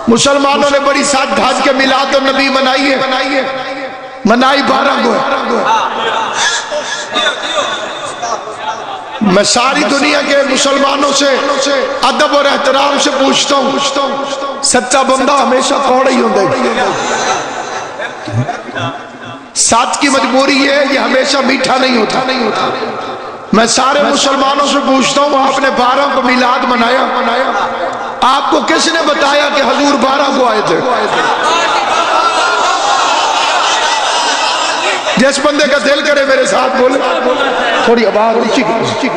مسلمانوں نے بڑی ساتھ دھاج کے میلاد النبی منائی 12 کو میں ساری دنیا کے مسلمانوں سے ادب اور احترام سے پوچھتا ہوں سچا بندہ ہمیشہ کوڑا ہی ہوتا ہے ساتھ کی مجبوری یہ ہے یہ ہمیشہ میٹھا نہیں ہوتا میں سارے مسلمانوں سے پوچھتا ہوں آپ نے 12 کو میلاد منایا آپ کو کس نے بتایا کہ حضور 12 کو آئے تھے جس بندے کا دل کرے میرے ساتھ بولے تھوڑی آواز اونچی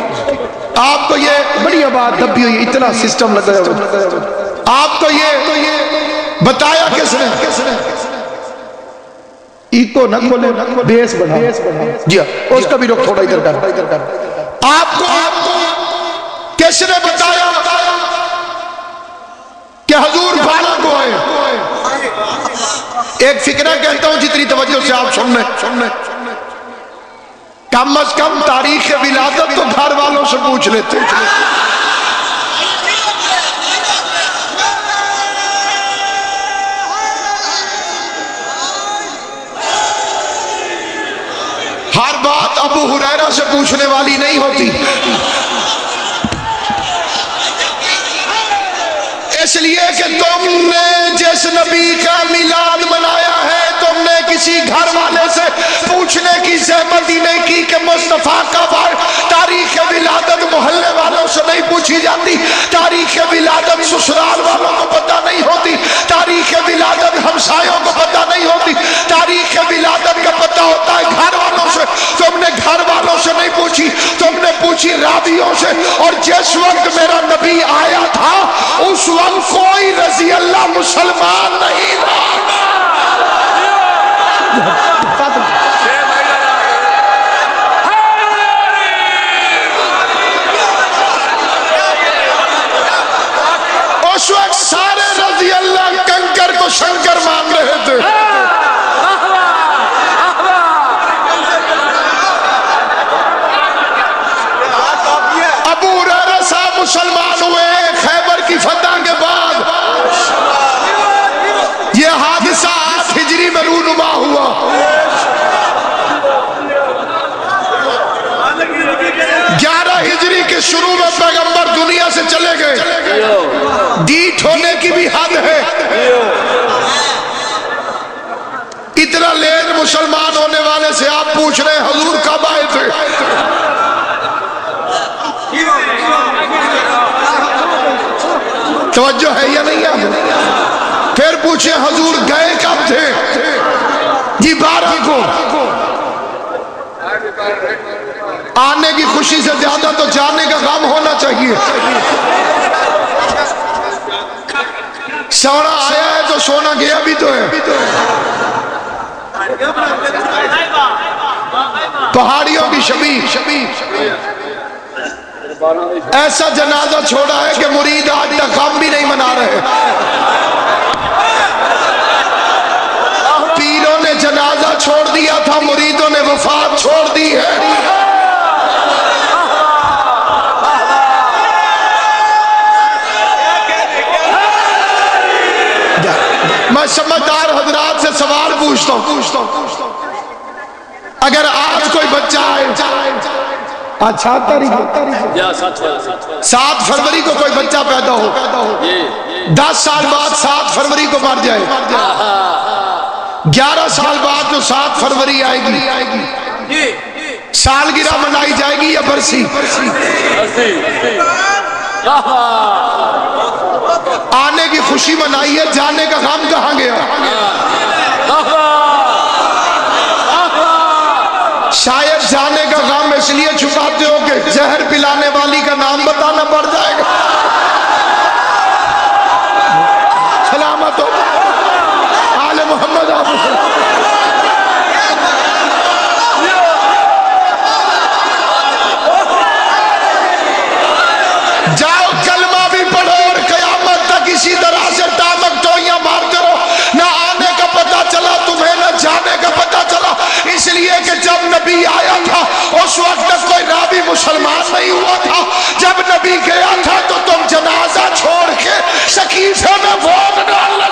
آپ کو یہ بڑی آواز دبی ہوئی اتنا سسٹم لگا ہے آپ کو یہ بتایا کس نے ایکو نہ کھولے بیس بڑھا جی اس کا بھی رخ تھوڑا ادھر کر آپ کو کس نے بتایا کہ حضور 12 کو آئے ایک فکرہ کہتا ہوں جتنی توجہ سے آپ سننے کم از کم تاریخ ولادت تو گھر والوں سے پوچھ لیتے ہر بات ابو ہریرہ سے پوچھنے والی نہیں ہوتی اس لیے کہ تم نے جس نبی کا میلاد منایا ہے تم نے کسی گھر والے سے پوچھنے کی زحمت ہی نہیں کی کہ مصطفیٰ کا بار تاریخ ولادت محلے والوں سے نہیں پوچھی جاتی تاریخ ولادت سسرال والوں کو پتہ نہیں ہوتی تاریخ ولادت ہمسایوں کو پتہ نہیں ہوتی تاریخ ولادت کا پتہ ہوتا ہے گھر والوں سے تم نے گھر والوں سے نہیں پوچھی تم نے پوچھی راویوں سے اور جس وقت میرا نبی آیا تھا اس وقت کوئی رضی اللہ مسلمان نہیں تھا اس وقت سارے رضی اللہ کنکر کو شنکر مان رہے تھے ابو ہریرہ صاحب مسلمان ہوئے خیبر کی فتح کے بعد یہ حادثہ 8 ہجری میں رونما ہوا 11 ہجری کے شروع میں پیغمبر دنیا سے چلے گئے ڈیٹ ہونے کی بھی حد ہے اتنا لیٹ مسلمان ہونے والے سے آپ پوچھ رہے ہیں حضور کب آئے تھے توجہ ہے یا نہیں ہے پھر پوچھیں حضور گئے کب تھے جی 12 کو آنے کی خوشی سے زیادہ تو جانے کا غم ہونا چاہیے سونا آیا ہے تو سونا گیا بھی تو ہے پہاڑیوں کی شبیہ ایسا جنازہ چھوڑا ہے کہ مرید آج تک غم بھی نہیں منا رہے پیروں نے جنازہ چھوڑ دیا تھا مریدوں نے وفات چھوڑ دی ہے میں سمجھدار حضرات سے سوال پوچھتا ہوں اگر آج کوئی بچہ آئے 7 فروری کو کوئی بچہ پیدا ہو 10 سال بعد 7 فروری کو مر جائے 11 سال بعد جو 7 فروری آئے گی سالگرہ منائی جائے گی یا برسی آنے کی خوشی منائی ہے جانے کا غم کہاں گیا شاید جانے کا غم اس لیے چھپاتے ہو کہ زہر پلانے والی کا نام بتانا پڑ جائے گا سلامت ہو آل محمد جاؤ کلمہ بھی پڑھو اور قیامت تک اسی طرح سے ٹامک ٹوئیاں مارتے رہو نہ آنے کا پتہ چلا تمہیں نہ جانے کا پتہ چلا اس لیے کہ جب نبی آیا تھا اس وقت تک کوئی راوی مسلمان نہیں ہوا تھا جب نبی گیا تھا تو تم جنازہ چھوڑ کے سقیفے میں ووٹ ڈالنا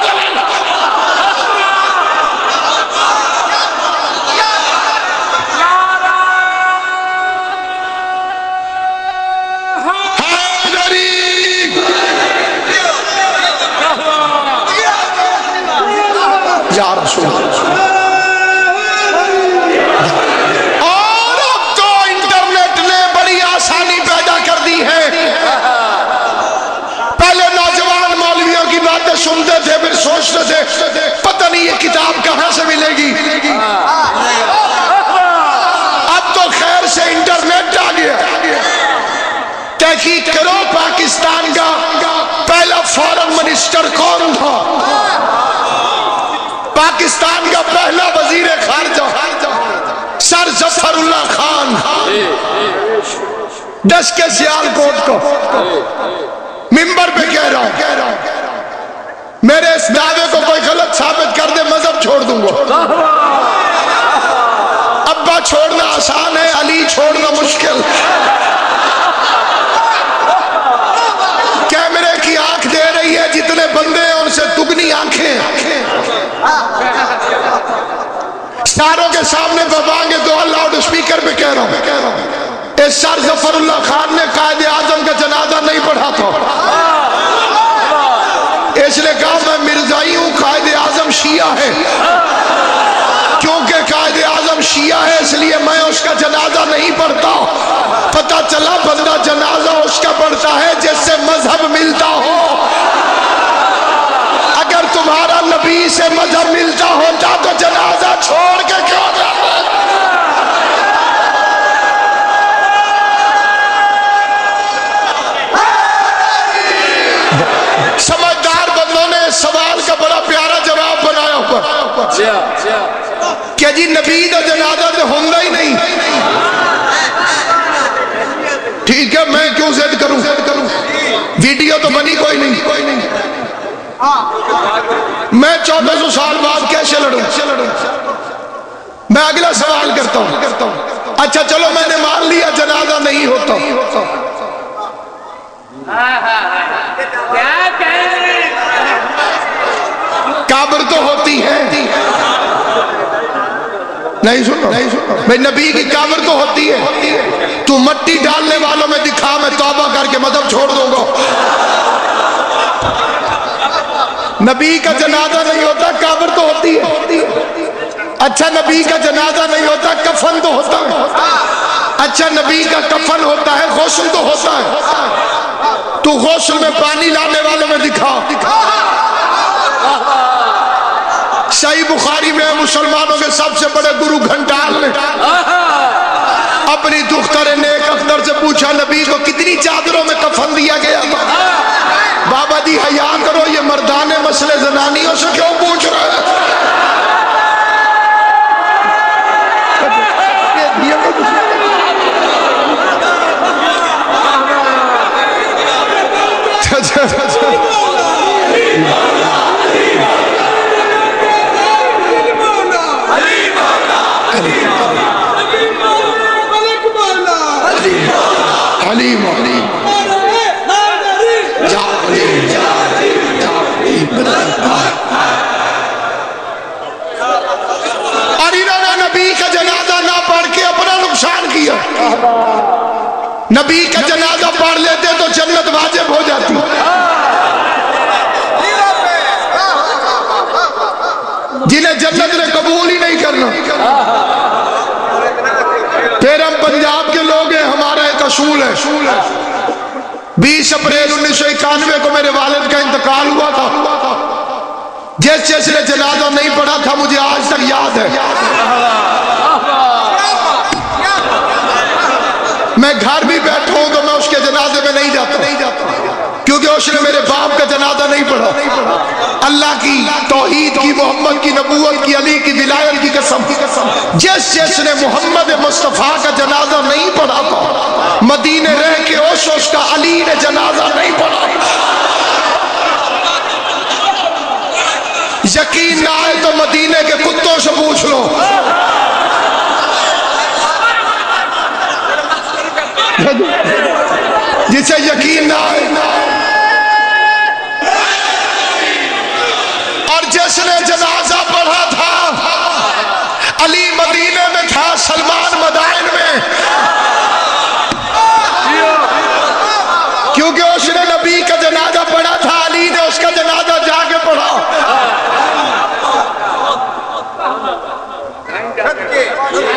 سنتے تھے پھر سوچتے تھے پتہ نہیں یہ کتاب کہاں سے ملے گی. اب تو خیر سے انٹرنیٹ آ گیا. تحقیق کرو پاکستان کا پہلا فارن منسٹر کون تھا, پاکستان کا پہلا وزیر خارجہ سر ظفر اللہ خان. دس کے سیال کوٹ کو ممبر پہ کہہ رہا ہوں, میرے اس دعوے کو کوئی غلط ثابت کر دے مذہب چھوڑ دوں گا. ابا چھوڑنا آسان ہے, علی چھوڑنا مشکل. کیمرے کی آنکھ دے رہی ہے, جتنے بندے ہیں ان سے دگنی آنکھیں. ساروں کے سامنے ببانگے دو لاؤڈ اسپیکر پہ کہہ رہا ہوں, اس سر ظفر اللہ خان نے قائد اعظم کا جنازہ نہیں پڑھا تھا. اس نے کہا میں مرزائی ہوں, قائد اعظم شیعہ ہے. کیونکہ قائد اعظم شیعہ ہے اس لیے میں اس کا جنازہ نہیں پڑھتا. پتہ چلا بندہ جنازہ اس کا پڑھتا ہے جس سے مذہب ملتا ہو. اگر تمہارا نبی سے مذہب ملتا ہوتا تو جنازہ چھوڑ کے کیوں جاتا؟ سمجھدار بندوں نے اس سوال کا بڑا پیارا جواب بنایا ہوا کہ جی نبی کا جنازہ تو ہوتا ہی نہیں. ٹھیک ہے, میں کیوں ضد کروں, ویڈیو تو بنی کوئی نہیں. میں 1400 سال بعد کیسے لڑوں؟ میں اگلا سوال کرتا ہوں. اچھا چلو میں نے مان لیا جنازہ نہیں ہوتا, قبر تو ہوتی ہے. نہیں سنو بھائی, نبی کی قبر تو ہوتی ہے. تو مٹی ڈالنے والوں میں دکھا, میں توبہ کر کے مذہب چھوڑ دوں گا. نبی کا جنازہ نہیں ہوتا, قبر تو ہوتی ہے. اچھا نبی کا جنازہ نہیں ہوتا, کفن تو ہوتا ہے. اچھا نبی کا کفن ہوتا ہے, غسل تو ہوتا ہے. تو غسل میں پانی لانے والوں میں دکھا. صحیح بخاری میں مسلمانوں کے سب سے بڑے گرو گھنٹال نے اپنی دختر نیک اختر سے پوچھا نبی کو کتنی چادروں میں کفن دیا گیا تھا؟ بابا جی حیا کرو, یہ مردانے مسئلے زنانیوں سے کیوں پوچھ رہے ہیں؟ اور انہوں نے نبی کا جنازہ نہ پڑھ کے اپنا نقصان کیا. نبی کا جنازہ پڑھ لیتے تو جنت واجب ہو جاتی. جنہیں جنت نے قبول ہی نہیں کرنا. پھر ہم پنجاب کے لوگ ہیں, ہمارا ایک اصول ہے. 20 اپریل 1991 کو میرے والد کا انتقال ہوا تھا. جس نے جنازہ نہیں پڑھا تھا مجھے آج تک یاد ہے. میں گھر بھی بیٹھا ہوں تو میں اس کے جنازے میں نہیں جاتا, کیونکہ اس نے میرے باپ کا جنازہ نہیں پڑھا. اللہ کی توحید کی, محمد کی نبوت کی, علی کی ولایت کی قسم, جس نے محمد مصطفیٰ کا جنازہ نہیں پڑھا تھا مدینے رہ کے اس کا علی نے جنازہ نہیں پڑھا. یقین نہ آئے تو مدینے کے کتوں سے پوچھ لو. جسے یقین نہ آئے. اور جس نے جنازہ پڑھا تھا علی مدینے میں تھا, سلمان مدائن میں, کیونکہ اس نے نبی کا جنازہ پڑھا تھا, علی نے اس کا جنازہ جا کے پڑھا.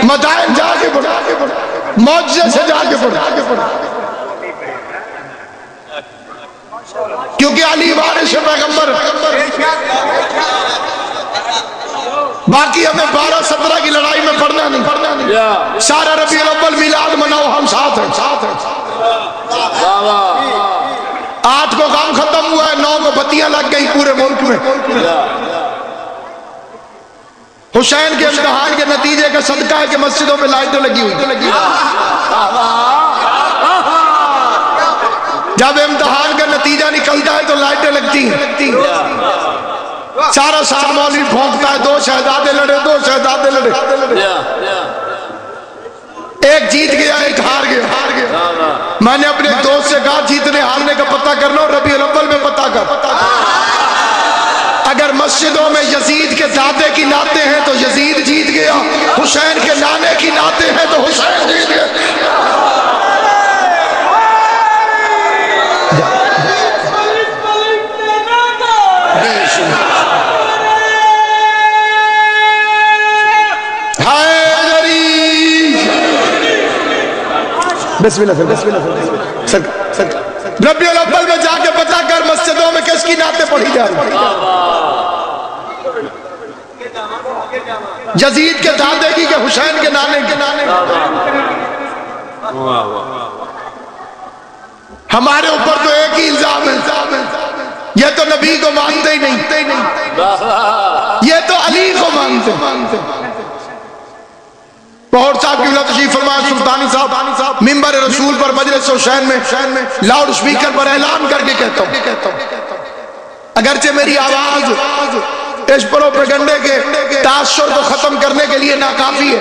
مدائن جا کے پڑھا, معجزے سے جا کے پڑھا. کیونکہ علی وارث پیغمبر. باقی ہمیں 12-17 کی لڑائی میں پڑھنا نہیں، سارا ربیع الاول میلاد مناؤ، ہم ساتھ ہیں۔ 8 کو کام ختم ہوا ہے، 9 کو بتیاں لگ گئی پورے ملک میں۔ حسین کے امتحان کے نتیجے کا صدقہ ہے کہ مسجدوں میں لائٹیں لگی ہوئی۔ جب امتحان کا نتیجہ نکلتا ہے تو لائٹیں لگتی ہیں۔ سارا سال مولوی پھونکتا ہے 2 شہزادے لڑے، 2 شہزادے لڑے، ایک جیت گیا ایک ہار گیا۔ میں نے اپنے دوست سے کہا جیتنے ہارنے کا پتہ کرنا اور ربیع الاول میں پتہ کر۔ اگر مسجدوں میں یزید کے دادے کی نعتیں ہیں تو یزید جیت گیا، حسین کے نانے کی نعتیں ہیں تو حسین جیت گیا۔ بسم اللہ ربیع الاول میں جا کے پتہ کر مسجدوں میں کس کی نعتیں پڑھی جا رہی ہیں۔ یزید کے دادے کی کہ حسین کے نانے کے ہمارے اوپر تو ایک ہی الزام ہے، یہ تو نبی کو مانتے ہی نہیں، یہ تو علی کو مانتے۔ لاہور صاحب کی تشریف فرمائے، سلطانی صاحب منبر رسول پر مجلس حسین میں لاؤڈ سپیکر پر اعلان کر کے کہتا ہوں، اگرچہ میری آواز اس پروپیگنڈے کے تاثر کو ختم کرنے کے لیے ناکافی ہے،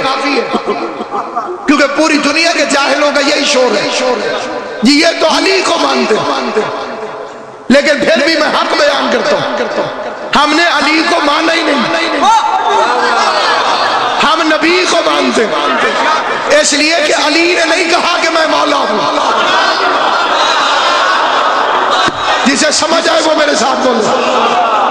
کیونکہ پوری دنیا کے جاہلوں کا یہی شور ہے جی یہ تو علی کو مانتے، لیکن پھر بھی میں حق بیان کرتا ہوں، ہم نے علی کو مانا ہی نہیں، ہم نبی کو مانتے، اس لیے کہ علی نے نہیں کہا کہ میں مولا ہوں۔ جسے سمجھ آئے وہ میرے ساتھ بولے،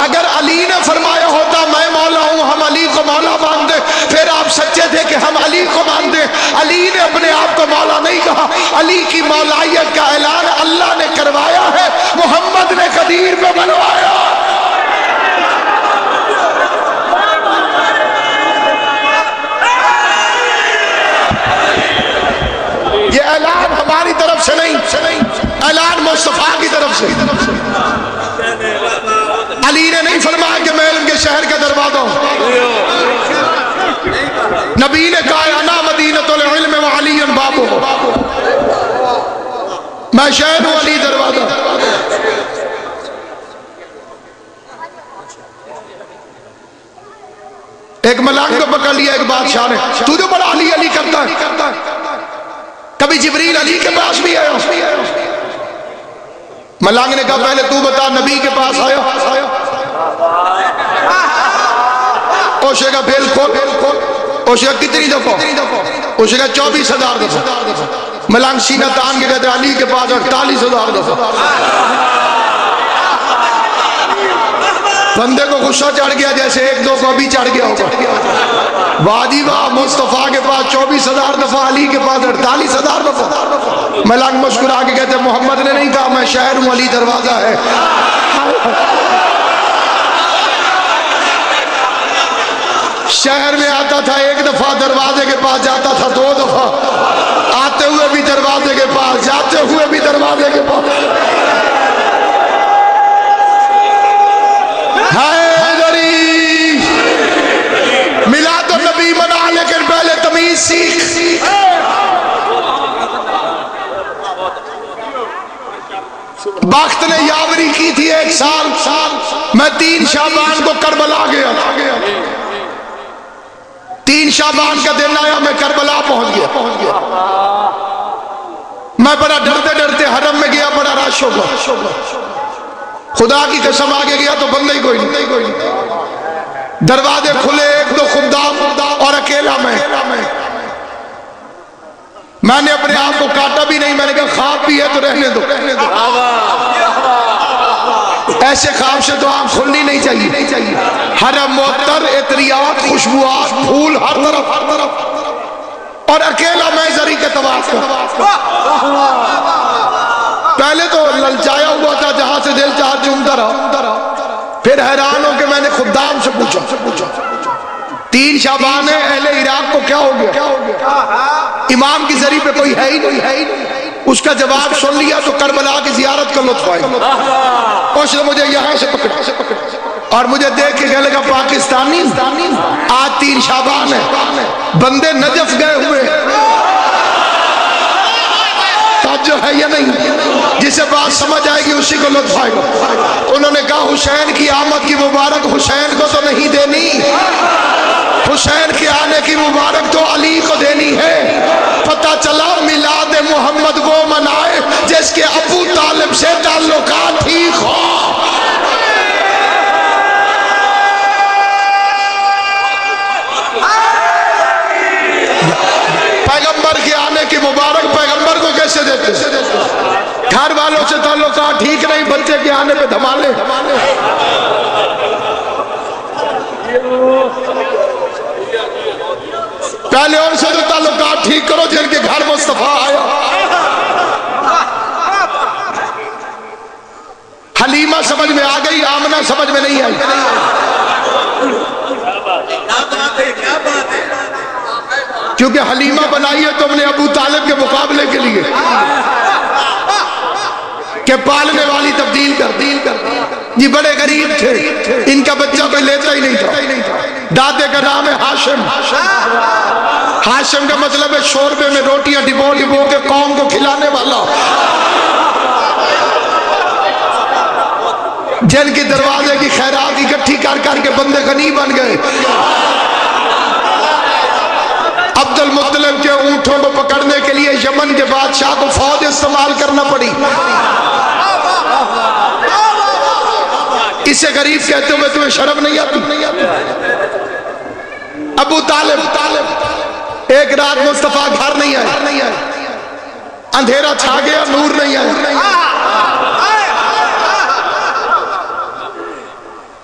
اگر علی نے فرمایا ہوتا میں مولا ہوں، ہم علی کو مولا مانتے، پھر آپ سچے تھے کہ ہم علی کو مانتے۔ علی نے اپنے آپ کو مولا نہیں کہا، علی کی مولائیت کا اعلان اللہ نے کروایا ہے، محمد نے قدیر کو بنوایا۔ یہ اعلان ہماری طرف سے نہیں، اعلان مصطفیٰ کی طرف سے۔ علی نے نہیں فرمایا کہ میں علم کے شہر کا دروازہ ہوں، نبی نے کہا انا مدینۃ العلم وعلی بابہ، میں شہر ہوں علی دروازہ۔ ایک ملائک کو پکڑ لیا ایک بادشاہ نے، تو جو بڑا علی علی کرتا ہے، کبھی جبریل علی کے پاس بھی آیا؟ ملائک نے کہا پہلے تو بتا نبی کے پاس آیا؟ اوشے کا پھیل کھول، اوشے کا کتنی دفعہ؟ اوشے کا 24,000 دفعہ۔ ملائک سینہ تان کے کہتے علی کے پاس 48,000 دفعہ۔ بندے کو غصہ چڑھ گیا جیسے 1-2 کو ابھی چڑھ گیا ہوگا، وادی واہ مصطفیٰ کے پاس 24,000 دفعہ، علی کے پاس 48,000 دفعہ۔ ملائک مسکرا کے کہتے محمد نے نہیں کہا میں شہر ہوں علی دروازہ ہے۔ شہر میں آتا تھا 1 دفعہ، دروازے کے پاس جاتا تھا 2 دفعہ، آتے ہوئے بھی دروازے کے پاس، جاتے ہوئے بھی دروازے کے پاس۔ حیدری میلاد النبی منا، لیکن پہلے تمیز سیکھ۔ بخت نے یاوری کی تھی 1 سال، میں 3 شعبان کو کربلا گیا، 3 شعبان کا دن آیا میں کربلا پہنچ گیا، میں بڑا ڈرتے ڈرتے حرم میں گیا، بڑا رش ہوگا، خدا کی قسم آگے گیا تو بندہ ہی کوئی نہیں، دروازے کھلے 1-2 خدام اور اکیلا میں نے اپنے آپ کو کاٹا بھی نہیں، میں نے کہا خواب بھی ہے تو رہنے دو، ایسے خواب سے تو آنکھ کھلنی نہیں چاہیے، حرم معطر، عطریات، خوشبوات، پھول ہر طرف، اور اکیلا میں زری کے طواف کر۔ پہلے تو للچایا ہوا تھا، جہاں سے دل چاہا چومتا رہا، پھر حیران ہو کہ میں نے خدام سے پوچھا 3 شعبان ہے، اہل عراق کو کیا ہو گیا؟ امام کی ذریعے پہ کوئی ہے ہی نہیں۔ اس کا جواب سن لیا تو کربلا کی زیارت کا لطف آئے گا۔ اس نے مجھے یہاں سے پکڑا اور مجھے دیکھ کے کہنے لگا پاکستانی آج 3 شعبان ہے، بندے نجف گئے ہوئے جو ہے یا نہیں؟ جسے بات سمجھ آئے گی اسی کو لطف آئے گا۔ انہوں نے کہا حسین کی آمد کی مبارک حسین کو تو نہیں دینی، حسین کے آنے کی مبارک تو علی کو دینی ہے۔ پتہ چلا میلاد محمد وہ منائے جس کے ابو طالب سے تعلقات ٹھیک ہو۔ پیغمبر کے آنے کی مبارک پیغمبر کو کیسے دیتے؟ گھر والوں سے تعلقات ٹھیک نہیں، بچے کے آنے پہ دھمالے۔ پہلے ان سے تو تعلقات ٹھیک کرو جن کے گھر مصطفیٰ آیا۔ حلیمہ سمجھ میں آ گئی، آمنہ سمجھ میں نہیں آئی۔ کیونکہ حلیمہ بنائی ہے تم نے ابو طالب کے مقابلے کے لیے کہ پالنے والی تبدیل کر جی بڑے غریب تھے، ان کا بچہ کوئی لیتا ہی نہیں تھا۔ دادے کا نام ہے ہاشم، ہاشم کا مطلب ہے شوربے میں روٹیاں ڈبو ڈبو کے قوم کو کھلانے والا، جن کی دروازے کی خیرات اکٹھی کر کر کے بندے غنی بن گئے۔ عبد المطلب کے اونٹوں کو پکڑنے کے لیے یمن کے بادشاہ کو فوج استعمال کرنا پڑی۔ اسے غریب کہتے ہوئے تمہیں شرم نہیں آتی؟ ابو طالب ایک رات مصطفیٰ گھر نہیں آئے، اندھیرا چھا گیا، نور نہیں آیا،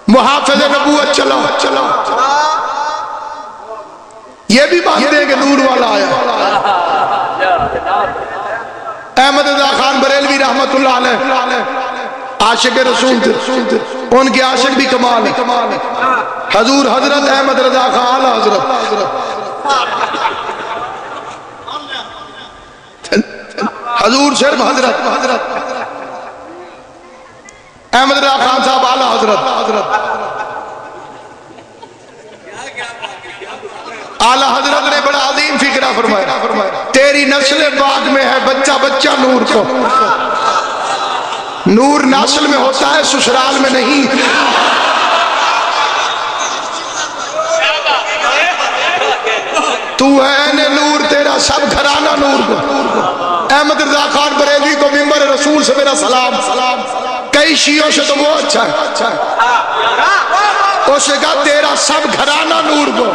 محافظ نبوت چلا۔ یہ بھی مانتے ہیں کہ نور والا آیا۔ احمد رضا خان بریلوی رحمت اللہ علیہ عاشق رسول تھے، ان کے عاشق بھی کمال ہے۔ حضور حضرت احمد رضا خان حضرت، حضور صرف حضرت، احمد رضا خان صاحب اعلیٰ حضرت، اعلیٰ حضرت نے بڑا عظیم فکرہ فرمایا، تیری نسل پاک میں ہے بچہ بچہ نور کو، نور نسل میں ہوتا ہے سسرال میں نہیں۔ تو ہے نور، تیرا سب گھرانہ نور کو۔ احمد رضا خان بریلوی کو منبر رسول سے میرا سلام۔ کئی شیعوں سے تو وہ اچھا ہے، اس نے کہا تیرا سب گھرانہ نور کو۔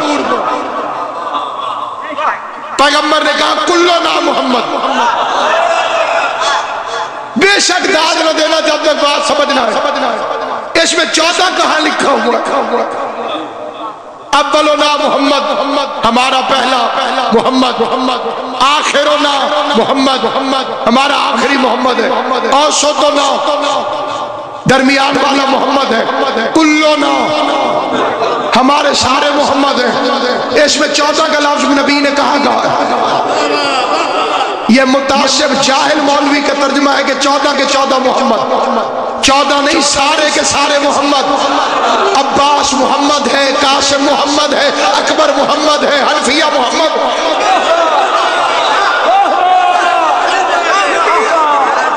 پیغمبر نے کہا کلو نام محمد، بے شک داد نہ دینا جب تک بات سمجھنا ہے۔ اس میں 14 کہاں لکھا ہوا؟ اولنا محمد، ہمارا پہلا محمد، آخرنا محمد، ہمارا آخری محمد ہے، اوسطنا درمیان والا محمد ہے، کلنا ہمارے سارے محمد ہیں۔ اس میں 14 کا لفظ نبی نے کہا یہ متعصب جاہل مولوی کا ترجمہ ہے کہ 14 کے 14 محمد، 14 نہیں سارے کے سارے محمد۔ عباس محمد ہے، قاسم محمد ہے، اکبر محمد ہے، حنفیہ محمد۔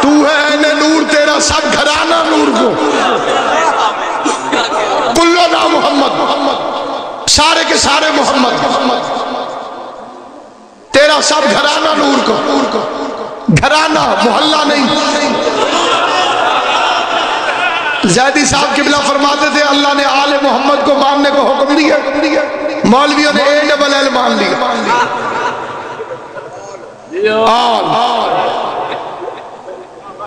تو ہے نور، تیرا سب گھرانہ نور کو۔ کلنا محمد، سارے کے سارے محمد، تیرا سب گھرانہ نور کو۔ گھرانہ محلہ نہیں۔ زیدی صاحب قبلہ فرماتے تھے اللہ نے آل محمد کو ماننے کو حکم دیا، مولویوں نے ALL مان لیا۔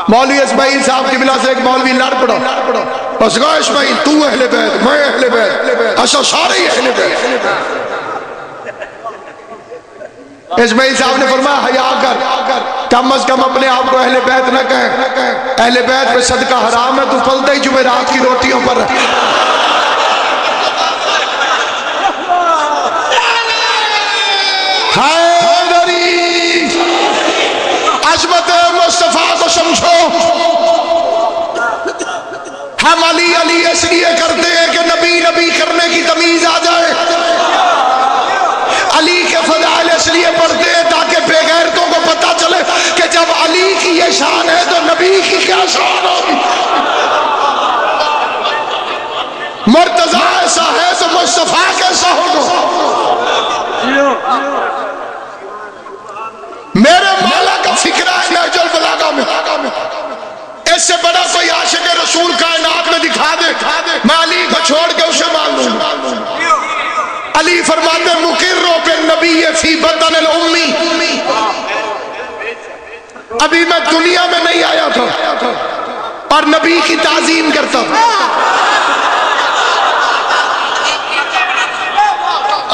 مولوی اسماعیل صاحب قبلہ سے ایک مولوی لڑ پڑا، بس کہا اسماعیل تو اہل بیت، میں اہل بیت، اچھا سارے ہی اہل بیت۔ اسماعیل صاحب نے فرمایا حیا کر، کم از کم اپنے آپ کو اہل بیت نہ کہیں، اہل بیت پہ صدقہ حرام ہے، تو پلتے ہی جمعرات کی روٹیوں پر سمجھو ہم علی علی اس لیے کرتے ہیں کہ نبی نبی کرنے کی تمیز آ جائے، علی کے فضائل اس لیے پڑھتے ہیں تاکہ بے غیرتوں کو پتہ چلے کہ جب علی کی یہ شان ہے تو نبی کی کیا شان ہوگی، مرتضیٰ ایسا ہے تو مصطفیٰ کیسا ہوگا۔ میرے مولا کا فکرہ ہے نہج البلاغہ میں، اس سے بڑا کوئی عاشق رسول کائنات میں دکھا دے میں علی کو چھوڑ کے اسے مان لوں۔ علی فرماتے مقرّ بالنبی فی بطن الامی، ابھی میں دنیا میں نہیں آیا تھا اور نبی کی تعظیم کرتا تھا۔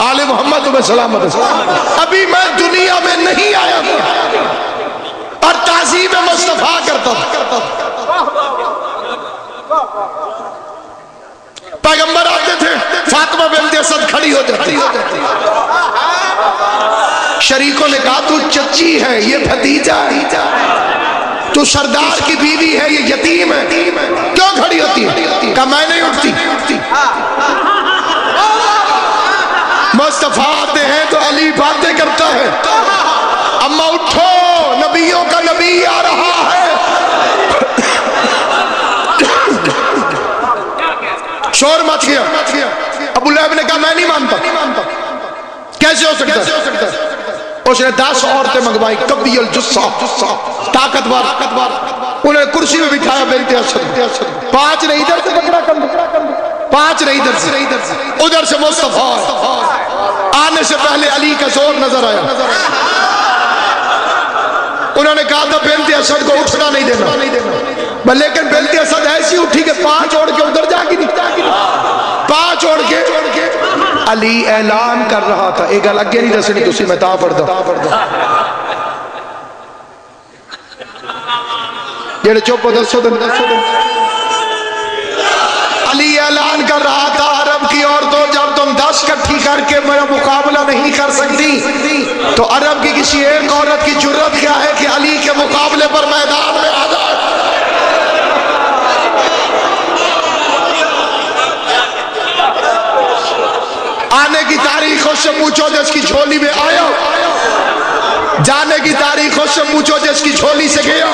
آل محمد تمہیں سلامت، ابھی میں دنیا میں نہیں آیا تھا اور تعظیم مصطفیٰ کرتا تھا۔ پیغمبر آتے تھے، فاطمہ بنت اسد کھڑی ہو جاتی، شریکوں نے کہا تو چچی ہے، یہ بھتیجا ہے، تو سردار کی بیوی ہے، یہ یتیم ہے، کیوں کھڑی ہوتی ہے؟ کہا میں نہیں اٹھتی۔ مصطفیٰ آتے ہیں تو علی باتیں کرتا ہے، اما اٹھو نبیوں کا نبی آ رہا ہے۔ شور مچ گیا، ابو لہب نے کہا میں نہیں مانتا، کیسے ہو سکتا ہے؟ اس نے 10 عورتیں منگوائی، قوی الجثہ، طاقتور، انہیں کرسی میں بٹھایا بنت اسد، 5 نے ادھر سے پکڑا کندھا، 5 نے ادھر سے، ادھر سے مصطفیٰ آنے سے پہلے علی کا زور نظر آیا، انہوں نے کہا تھا بنت اسد کو اٹھنا نہیں دینا، لیکن بنت اسد ایسی اٹھی کہ 5 اوڑ کے ادھر جا گئی، 5 اوڑ کے علی اعلان کر رہا تھا، ایک گل اگے نہیں دسنی تسی میں تا پڑھ دو، جڑے چپ ہو دسو دن، علی اعلان کر رہا تھا عرب کی عورتوں جب تم 10 کٹھی کر کے میرا مقابلہ نہیں کر سکتی تو عرب کی کسی ایک عورت کی جرت کیا ہے کہ علی کے مقابلے پر میدان میں آ جائے۔ آنے کی تاریخ اس سے پوچھو جس کی جھولی میں آیا، جانے کی تاریخ اس سے پوچھو جس کی جھولی سے گیا۔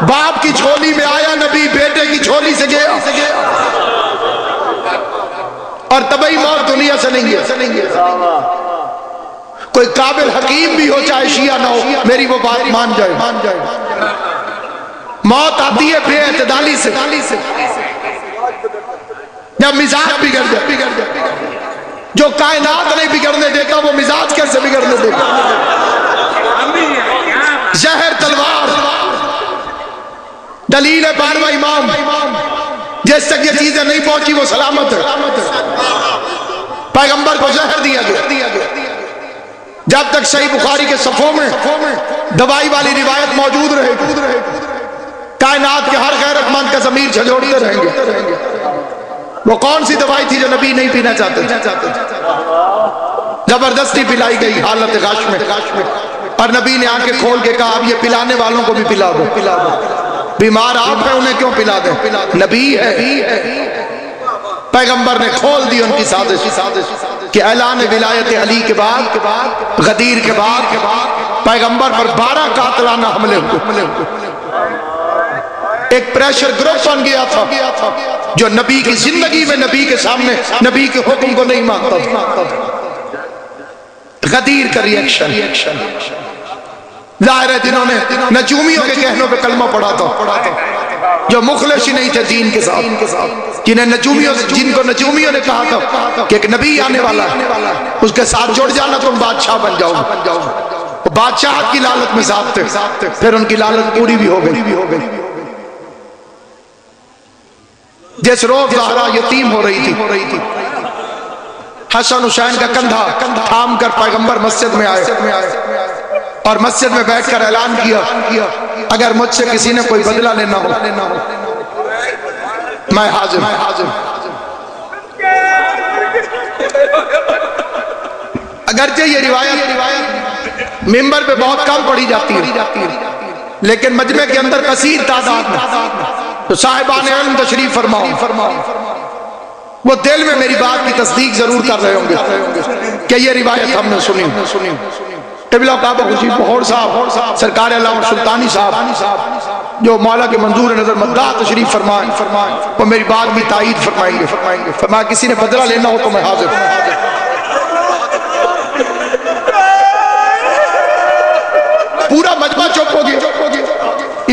باپ کی جھولی میں آیا نبی، بیٹے کی جھولی سے گیا، اور طبعی موت دنیا سے نہیں گیا۔ کوئی قابل حکیم بھی ہو چاہے شیعہ نہ ہو، میری وہ بات مان جائے، موت آتی ہے بے اعتدالی سے، جب مزاج بگڑ جائے، جو کائنات نہیں بگڑنے دیتا وہ مزاج کیسے بگڑنے دیتا؟ زہر تلوار دلیل ہے 12واں امام، جس تک یہ چیزیں نہیں پہنچی وہ سلامت ہے۔ پیغمبر کو زہر دیا گیا، جب تک صحیح بخاری کے صفوں میں دوائی والی روایت موجود رہے، کائنات کے ہر غیرت مند کا ضمیر جھنجھوڑتے رہیں گے۔ وہ کون سی دوائی تھی جو نبی نہیں پینا چاہتے؟ زبردستی پلائی گئی حالت غش میں، اور نبی نے آنکھیں کھول کے کہا اب یہ پلانے والوں کو بھی پلا دو، بیمار آپ ہیں انہیں کیوں پلا دیں، نبی ہے۔ پیغمبر نے کھول دی ان کی سازش کہ اعلان ولایت علی کے بعد، غدیر کے بعد پیغمبر پر 12 قاتلانہ حملے ہوئے، ایک پریشر گروپ بن گیا تھا جو نبی کی زندگی میں نبی کے سامنے نبی کے حکم کو نہیں مانتا تھا۔ غدیر کا ریئیکشن، ظاہر ہے جنہوں نے نجومیوں کے کہنوں پہ کلمہ پڑھا تھا، جو مخلص ہی نہیں تھے دین کے ساتھ، جن کو نجومیوں نے کہا تھا کہ ایک نبی آنے والا ہے، اس کے ساتھ جڑ جانا تم بادشاہ بن جاؤ، وہ بادشاہت کی لالچ میں ذات تھے، پھر ان کی لالچ پوری بھی ہو گئی۔ جس روز زہرا یتیم ہو رہی تھی، حسن حسین کا کندھا تھام کر پیغمبر مسجد میں آئے اور مسجد میں بیٹھ کر اعلان کیا اگر مجھ سے کسی نے کوئی بدلہ لینا ہو میں حاضر۔ اگرچہ یہ روایت ممبر پہ بہت کم پڑھی جاتی ہے لیکن مجمع کے اندر کثیر تعداد میں، تو صاحبان علم تشریف فرماؤ، وہ دل میں میری بات کی تصدیق ضرور کر رہے ہوں گے کہ یہ روایت ہم نے سنی۔ قبلہ کعبہ خورشید بہوڑ صاحب، سرکار علامہ سلطانی صاحب جو مولا کے منظور نظر مداح تشریف فرمائیں، وہ میری بات بھی تائید فرمائیں گے۔ فرمایا کسی نے بدلہ لینا ہو تو میں حاضر ہوں۔ پورا مجمع چپ ہو گیا،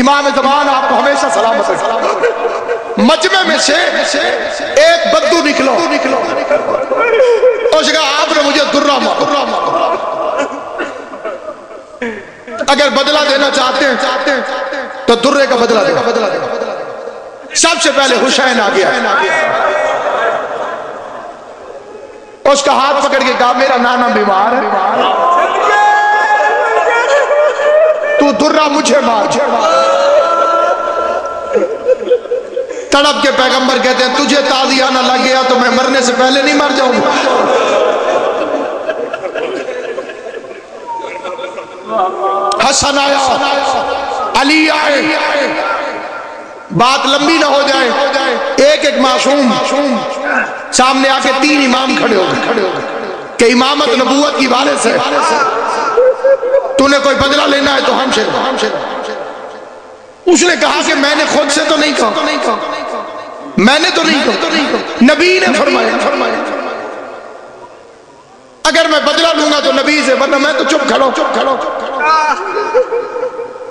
امام زمان آپ کو ہمیشہ سلامت ہے۔ مجمع میں سے ایک بدو نکلو، اس کہا آپ نے مجھے درہ مارا، اگر بدلہ دینا چاہتے ہیں تو درے کا بدلہ دے۔ سب سے پہلے حسین آ گیا، اس کا ہاتھ پکڑ کے کہا میرا نانا بیمار ہے، تو درہ مجھے مار۔ تڑپ کے پیغمبر کہتے ہیں تجھے تازیانہ لگ گیا تو میں مرنے سے پہلے نہیں مر جاؤں گا۔ حسن آیا، علی آئے، بات لمبی نہ ہو جائے، ایک ایک معصوم سامنے آ کے تین امام کھڑے ہو گئے کہ امامت نبوت کی وارث ہے، تو نے کوئی بدلہ لینا ہے تو ہم سے۔ اس نے کہا کہ میں نے خود سے تو نہیں کہا، میں نے تو نہیں کہا، نبی نے فرمایا اگر میں بدلہ لوں گا تو نبی سے، ورنہ میں تو چپ کھڑو۔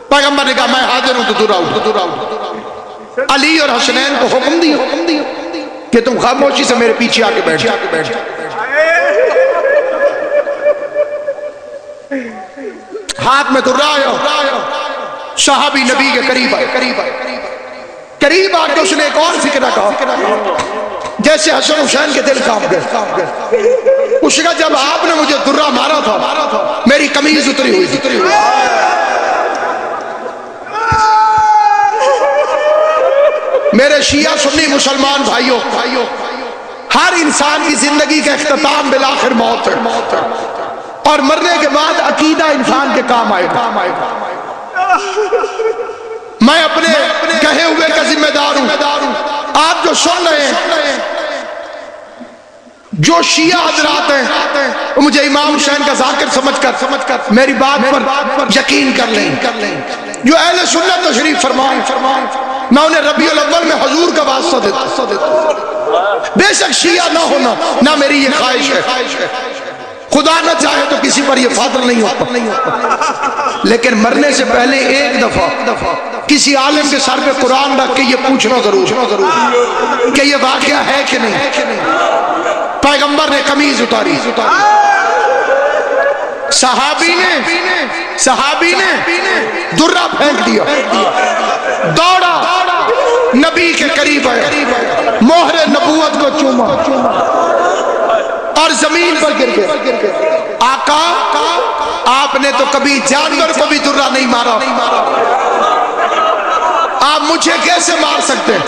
پیغمبر نے کہا میں حاضر ہوں تو درہ ہوں۔ علی اور حسنین کو حکم دیا کہ تم خاموشی سے میرے پیچھے آ کے بیٹھ جاؤ۔ ہاتھ میں درہ آیا، صحابی نبی کے قریب آ کے اس نے ایک اور فکرہ کہا جیسے حسن حسین کے دل کانپ گئے۔ اس نے کہا جب آپ نے مجھے درہ مارا تھا میری قمیض اتری ہوئی تھی، میرے شیعہ سنی مسلمان بھائیوں، ہر انسان کی زندگی کا اختتام بالآخر موت ہے، اور مرنے کے بعد عقیدہ انسان کے کام آئے گا۔ میں اپنے کہے ہوئے کا ذمہ دار ہوں، آپ جو سن رہے ہیں، جو شیعہ حضرات ہیں وہ مجھے امام حسین کا ذاکر سمجھ کر میری بات پر یقین کر لیں۔ جو اہل سنت تشریف فرمائیں، میں انہیں ربیع الاول میں حضور کا واسطہ دیتا، بے شک شیعہ نہ ہونا نہ میری یہ خواہش ہے، خدا نہ چاہے تو کسی پر یہ فضل نہیں ہوتا، لیکن مرنے سے پہلے ایک دفعہ کسی عالم کے سر پہ قرآن رکھ کے یہ پوچھنا ضرور کہ یہ واقعہ ہے کہ نہیں۔ پیغمبر نے قمیض اتاری، صحابی نے درہ پھینک دیا، دوڑا نبی کے قریب آیا، مہر نبوت کو چوما اور زمین پر گر گئے۔ آقا آپ نے تو کبھی جانور کو بھی درہ نہیں مارا، آپ مجھے کیسے مار سکتے ہیں؟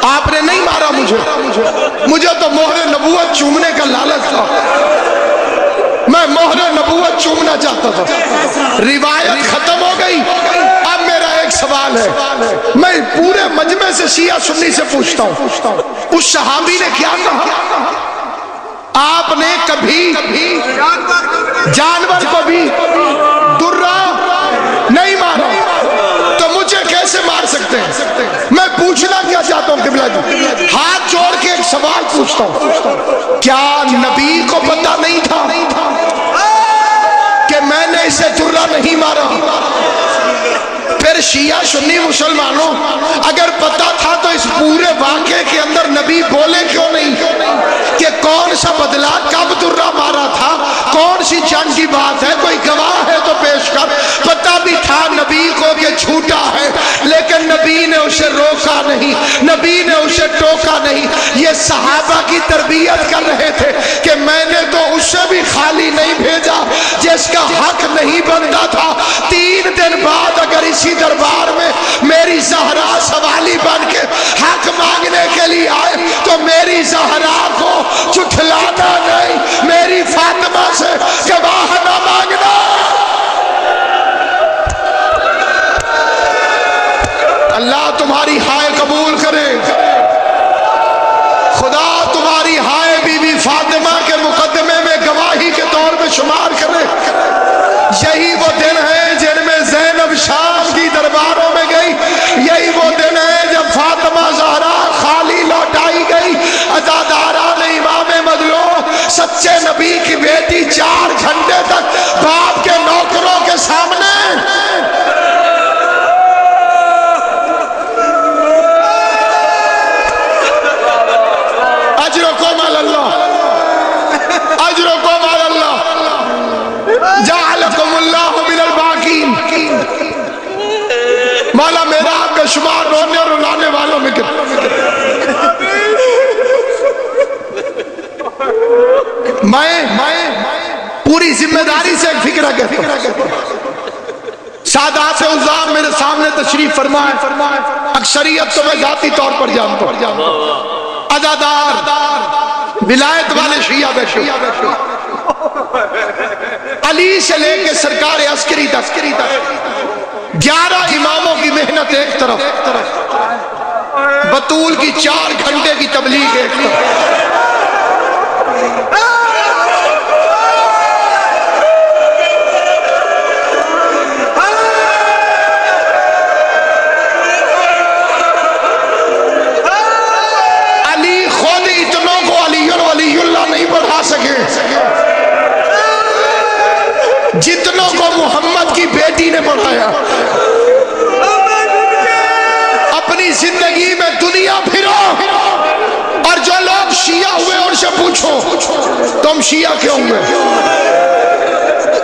آپ نے نہیں مارا مجھے تو مہر نبوت چومنے کا لالچ تھا، میں مہر نبوت چومنا چاہتا تھا۔ روایت ختم ہو گئی، اب میرا ایک سوال ہے، میں پورے مجمع سے شیعہ سنی سے پوچھتا ہوں، اس صحابی نے کیا کہا؟ آپ نے کبھی جانور کو بھی درہ نہیں مارا، تو مجھے کیسے مار سکتے ہیں؟ میں پوچھنا کیا چاہتا ہوں قبلہ جی، ہاتھ جوڑ کے ایک سوال پوچھتا ہوں، کیا نبی کو پتہ نہیں تھا کہ میں نے اسے درہ نہیں مارا؟ پھر شیعہ سنی مسلمانوں اگر پتہ تھا تو اس پورے واقعے کے اندر نبی بولے کیوں نہیں کہ کون سا بدلہ کب درہ مارا تھا، کون سی جنگ کی بات ہے، کوئی گواہ ہے تو پیش کر۔ پتہ بھی تھا نبی کو کہ جھوٹا ہے، لیکن نبی نے اسے روکا نہیں، نبی نے اسے ٹوکا نہیں۔ یہ صحابہ کی تربیت کر رہے تھے کہ میں نے تو اسے بھی خالی نہیں بھیجا جس کا حق نہیں بنتا تھا۔ 3 دن بعد اگر اسی دربار میں میری زہرا سوالی بن کے حق مانگنے کے لیے آئے تو میری زہرا کو جھٹلانا نہیں، میری فاطمہ سے گواہ نہ مانگنا۔ شمار کرے. یہی وہ دن ہے جن میں زینب شام کی درباروں میں گئی. یہی وہ دن ہے جب فاطمہ زہرا خالی لوٹائی گئی. عزاداران امام مدعو سچے نبی کی بیٹی 4 گھنٹے تک باپ کے نوکروں کے سامنے اجرکم علی اللہ اجرکم علی اللہ جعلکم اللہ من الباقین. مولا میرا آپ کا شمار رونے اور رلانے والوں میں میں پوری ذمہ داری سے ایک فکرہ کہتا ہوں. سادات عظام میرے سامنے تشریف فرمائے. اکثریت تو میں ذاتی طور پر جانتا ہوں. عزادار ولایت والے شیعہ بیٹھے علی سے لے کے سرکار عسکری تک 11 اماموں کی محنت ایک طرف, بطول کی 4 گھنٹے کی تبلیغ ایک طرف. علی خود اتنوں کو علی اللہ نہیں بڑھا سکے جتنوں کو محمد کی بیٹی نے بڑھایا. اپنی زندگی میں دنیا پھرو اور جو لوگ شیعہ ہوئے ان سے پوچھو تم شیعہ کیوں ہوئے,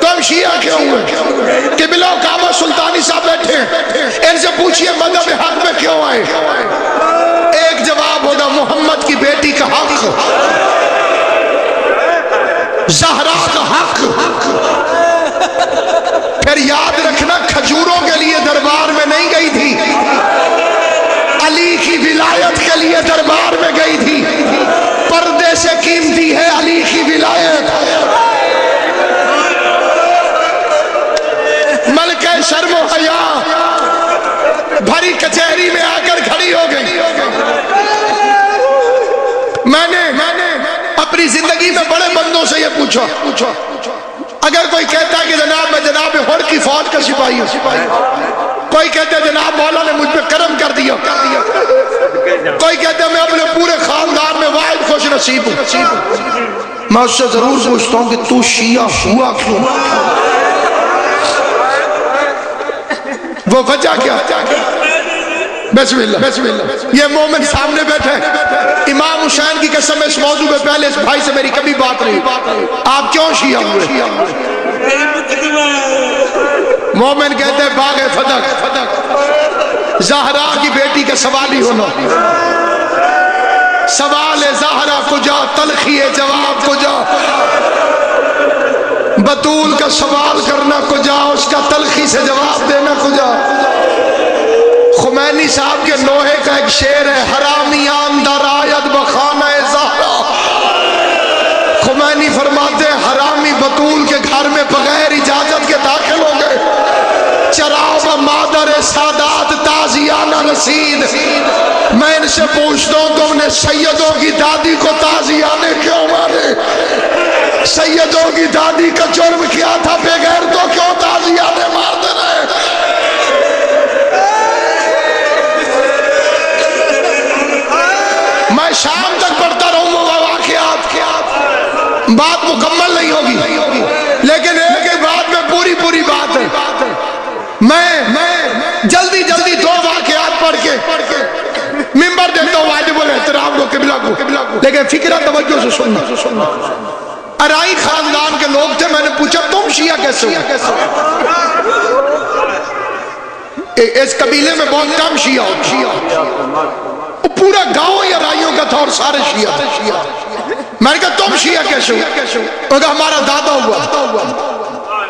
تم شیعہ کیوں ہوئے. قبلہ کعبہ سلطانی صاحب بیٹھے ان سے پوچھئے مذہب حق میں کیوں آئے. ایک جواب ہوگا محمد کی بیٹی کا حق, زہرا کا حق. پھر یاد رکھنا کھجوروں کے لیے دربار میں نہیں گئی تھی, علی کی ولایت کے لیے دربار میں گئی تھی. پردے سے قیمتی ہے علی کی ولایت. ملکہ شرم و حیا بھری کچہری میں آ کر کھڑی ہو گئی. میں نے اپنی زندگی میں بڑے بندوں سے یہ پوچھا, اگر کوئی کہتا ہے کہ جناب میں جناب ہر کی فوج کا سپاہی ہوں, کوئی کہتا ہے جناب مولا نے مجھ پہ کرم کر دیا, کوئی کہتا ہے میں اپنے پورے خاندان میں واحد خوش نصیب ہوں, میں اس سے ضرور پوچھتا ہوں کہ تو شیعہ ہوا کیوں, وہ وجہ کیا. بسم اللہ. یہ مومن سامنے بیٹھے, امام حسین کی قسم اس موضوع پہ پہلے اس بھائی سے میری کبھی بات نہیں, آپ کیوں شیعہ ہوئے. مومن کہتے ہیں باغ فتح زہرا کی بیٹی کا سوال ہی ہونا. سوال زہرا کجا, تلخی جواب کجا. بطول کا سوال کرنا کجا, اس کا تلخی سے جواب دینا کجا. خمینی صاحب کے نوحے کا ایک شعر ہے, حرامیان در آید بخانہ زہرا. خمینی فرماتے ہیں حرامی بطول کے گھر میں بغیر اجازت کے داخل ہو گئے. چراغ مادر سادات تازیانہ رسید. میں ان سے پوچھتا ہوں تم نے سیدوں کی دادی کو تازیانے کیوں مارے, سیدوں کی دادی کا جرم کیا تھا, بغیر تو کیوں تازیانے مارتے رہے. میں شام تک پڑھتا رہوں گا واقعات, بات مکمل نہیں ہوگی, لیکن ایک بات میں پوری بات ہے. میں جلدی 2 واقعات پڑھ کے ممبر دیتا ہوں واجب الاحترام کو, قبلہ کو, لیکن فکرہ توجہ سے سننا. ارائی خاندان کے لوگ تھے, میں نے پوچھا تم شیعہ کیسے ہو. اس قبیلے میں بہت کم شیعہ ہوتے, پورا گاؤں یا رائیوں کا تھا اور سارے شیعہ تھے. میں نے کہا تم شیعہ کیسے ہو. وہ کہا ہمارا دادا ہوا.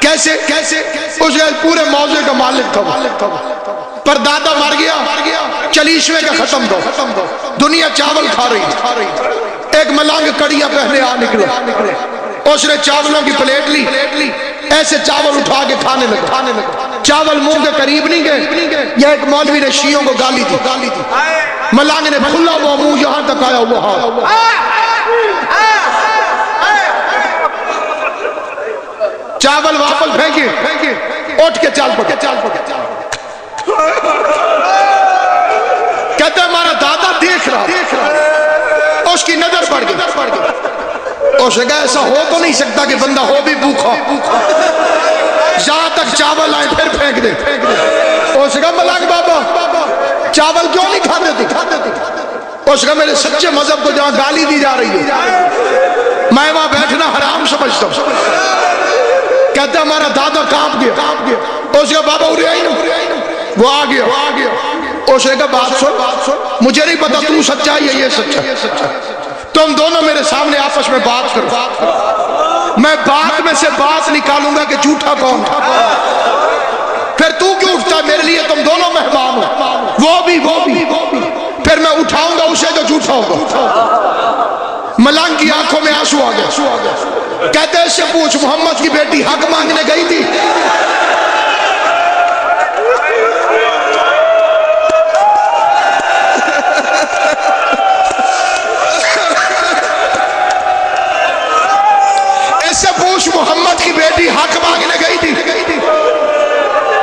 کیسے اس پورے موضوع کا مالک تھا, پر دادا مر گیا, چلیسویں کا ختم دو, دنیا چاول کھا رہی. ایک ملنگ کڑیاں پہنے آ نکلا, اس نے چاولوں کی پلیٹ لی, ایسے چاول اٹھا کے کھانے لگا. چاول منہ کے قریب نہیں گئے. یا ایک مولوی نے شیعوں کو گالی دی, ملنگ نے کھلا ہوا منہ یہاں تک آیا ہوا. چاول واپس پھینکے، اٹھ کے چل پڑے۔ کہتا ہے ہمارا دادا دیکھ رہا، اس کی نظر پڑ گئی۔ اس نے کہا ایسا ہو تو نہیں سکتا کہ بندہ ہو بھی بھوکا، جہاں تک چاول آئے پھر پھینک دے۔ اس نے کہا ملنگ بابا چاول کیوں نہیں کھاتے تھے؟ اس نے کہا میرے سچے مذہب کو جہاں گالی دی جا رہی ہے میں وہاں بیٹھنا حرام سمجھتا ہوں۔ کہتا ہے ہمارا دادا کانپ گیا۔ اس نے کہا بابا ارے آئی نا، وہ آ گیا۔ اس نے کہا بات سن، مجھے نہیں پتا تو سچا ہے یا یہ سچا، تم دونوں میرے سامنے آپس میں بات کرو، میں بات میں سے بات نکالوں گا کہ جھوٹا کون ہے۔ پھر تو کیوں اٹھتا ہے؟ میرے لیے تم دونوں مہمان ہو، وہ بھی۔ پھر میں اٹھاؤں گا اسے جو جھوٹا ہوگا۔ ملنگ کی آنکھوں میں آنسو آ گیا۔ کہتے ہیں اس سے پوچھ محمد کی بیٹی حق مانگنے گئی تھی؟ محمد کی بیٹی حق مانگنے گئی تھی؟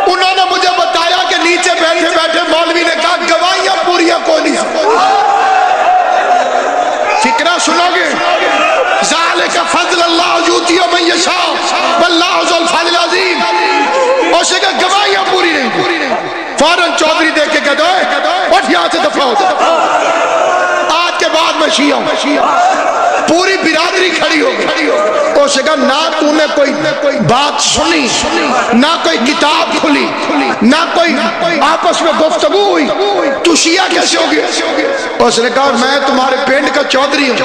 انہوں نے مجھے بتایا کہ نیچے بیٹھے بیٹھے مولوی نے کہا گواہیاں پوریاں کو نہیں۔ فکرہ سنو گے؟ ذالک فضل اللہ یؤتی من یشاء واللہ ذو الفضل العظیم۔ اس نے کہا گواہیاں پوری نہیں۔ فوراً چودھری دیکھ کے کہتا ہے اٹھ یہاں سے دفع ہو جا، آج کے بعد میں شیعہ ہوں۔ پوری برادری کھڑی ہو گئی۔ اس نے کہا نہ تو نے کوئی بات سنی، نہ کوئی کتاب کھلی، نہ کوئی آپس میں گفتگو ہوئی، تو شیعہ کیسے ہو گیا؟ اس نے کہا میں تمہارے پنڈ کا چودھری ہوں،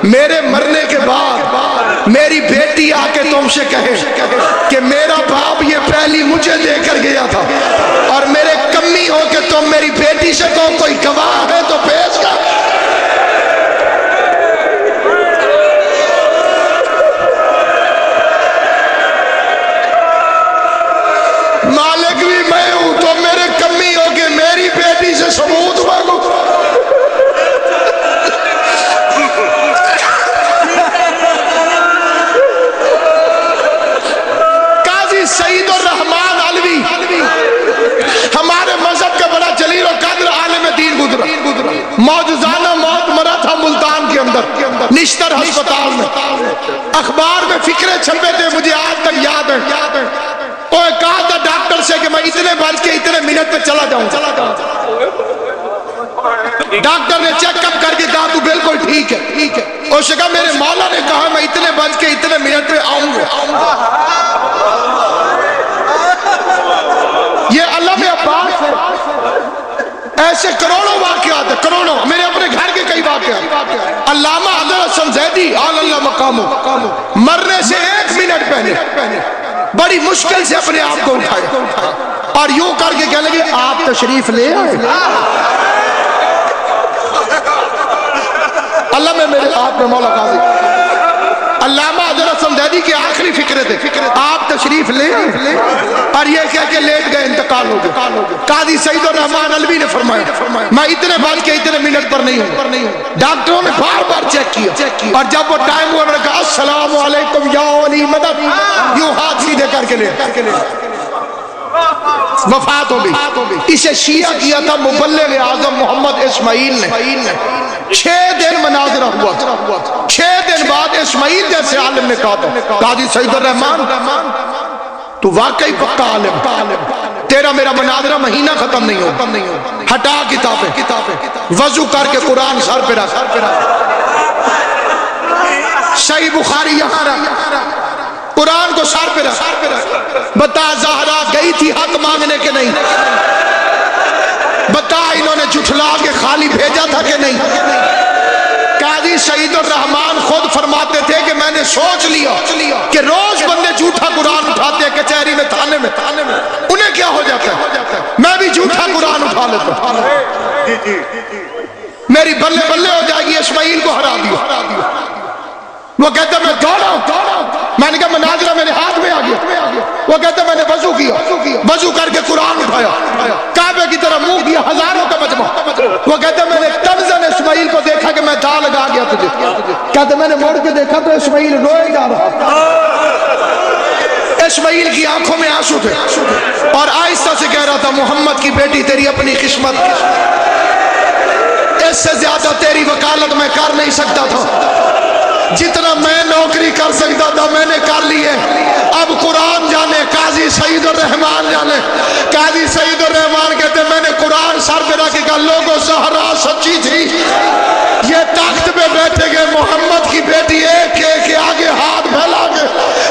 میرے مرنے کے بعد میری بیٹی آ کے تم سے کہے کہ میرا باپ یہ پہلی مجھے دے کر گیا تھا، اور میرے کمی ہو کہ تم میری بیٹی سے کہو کوئی گواہ ہے تو پیش کر۔ مالک بھی میں ہوں تو میرے کمی ہو کہ میری بیٹی سے ثبوت مانگو۔ قاضی سعید الرحمن علوی ہمارے مذہب کا بڑا جلیل و قدر عالم دین گزرا، معجزانہ موت مرا تھا ملتان کے اندر نشتر ہسپتال میں۔ اخبار میں فکرے چھپے تھے، مجھے آج تک یاد ہے۔ اور کہا تھا ڈاکٹر سے کہ میں اتنے بج کے اتنے منٹ پہ چلا جاؤں۔ ڈاکٹر نے چیک اپ کر کے کہا تو بالکل ٹھیک ہے۔ اس نے کہا میرے مولا نے کہا میں اتنے بج کے اتنے منٹ پہ آؤں گا۔ یہ علم عباس ہے۔ ایسے کروڑوں واقعات ہیں، کروڑوں، میرے اپنے گھر کے کئی واقعات۔ علامہ حضرت حسن زیدی آل اللہ مقامہ مرنے سے 1 منٹ پہلے بڑی مشکل سے اپنے آپ کو اٹھائے اور یوں کر کے کہنے لگے آپ تشریف لے آئے۔ اللہ میں میرے آپ میں مولا قاضی علامہ حضرت سمدیدی کے آخری فکرے تھے، آپ تشریف لے آئے، اور یہ کہہ کے لیٹ گئے، انتقال ہو گئے۔ قاضی سعید الرحمن علوی نے فرمایا میں اتنے بج کے اتنے منٹ پر نہیں ہوں۔ ڈاکٹروں نے بار بار چیک کیا، اور جب وہ ٹائم ہوا میں نے کہا السلام علیکم یا ولی مدد، یوں ہاتھ سیدھے کر کے لے وفات ہو گئی۔ اسے شیعہ کیا تھا مبلغ اعظم محمد اسماعیل نے۔ 6 دن مناظرہ ہوا تھا، 6 دن بعد اسماعیل جیسے عالم نے کہا تھا قاضی سعید الرحمن تو واقعی پکا عالم، تیرا میرا مناظرہ مہینہ ختم نہیں ہو، ہٹا کتابیں، وضو کر کے قرآن سر پہ رکھ، صحیح بخاری یہاں رکھ، قرآن کو سر پہ رکھ، بتا زہرا گئی تھی حق مانگنے کے نہیں؟ بتا انہوں نے جھٹلا کے خالی بھیجا تھا کہ نہیں؟ قاضی سعید الرحمن خود فرماتے تھے کہ میں نے سوچ لیا کہ روز بندے جھوٹا قرآن اٹھاتے ہیں کچہری میں، تھانے میں، انہیں کیا ہو جاتا ہے؟ میں بھی جھوٹا قرآن اٹھا لیتا ہوں، میری بلے بلے ہو جائے گی، اسماعیل کو ہرا دیا۔ وہ کہتا میں دوڑا، میں نے کہا مناظرہ میرے ہاتھ میں آ گیا۔ وہ کہتا میں نے وضو کیا، وضو کر کے قرآن اٹھایا، کعبے کی طرف منہ کیا، ہزاروں کا مجمع۔ وہ کہتا میں نے تنزن اسماعیل کو دیکھا کہ میں دا لگا گیا تجھے، کہتا میں نے موڑ کے دیکھا تو اسماعیل روئے جا رہا۔ اسماعیل کی آنکھوں میں آنسو تھے اور آہستہ سے کہہ رہا تھا محمد کی بیٹی تیری اپنی قسمت، اس سے زیادہ تیری وکالت میں کر نہیں سکتا تھا، جتنا میں نوکری کر سکتا تھا میں نے کر لی ہے، اب قرآن جانے۔ قاضی سعید الرحمان جانے، قاضی سعید الرحمان کہتے میں نے قرآن سر پہ رکھ کے کہا لوگوں زہرا سچی تھی، یہ تخت پہ بیٹھے گئے محمد کی بیٹی ایک ایک کے آگے ہاتھ پھیلا کے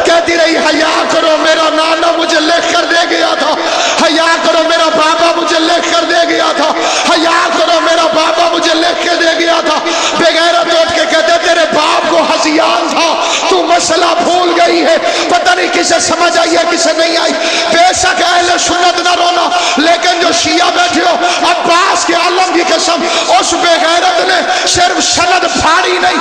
کہتی رہی حیا کرو میرا نانا مجھے لکھ کر دے گیا تھا، حیا کرو میرا بابا مجھے لکھ کر دے گیا تھا، حیا کرو میرا بابا مجھے لکھ کے دے گیا تھا۔ بے غیرت اٹھ کے کہتے تیرے باپ کو ہذیان تھا، تو مسئلہ بھول گئی ہے، پتہ نہیں کسے سمجھ آئی ہے کسے نہیں آئی۔ بے شک اہل سنت نہ رونا، لیکن جو شیعہ بیٹھے ہو عباس کے عالم کی قسم، اس بے غیرت نے صرف سند پھاڑی نہیں،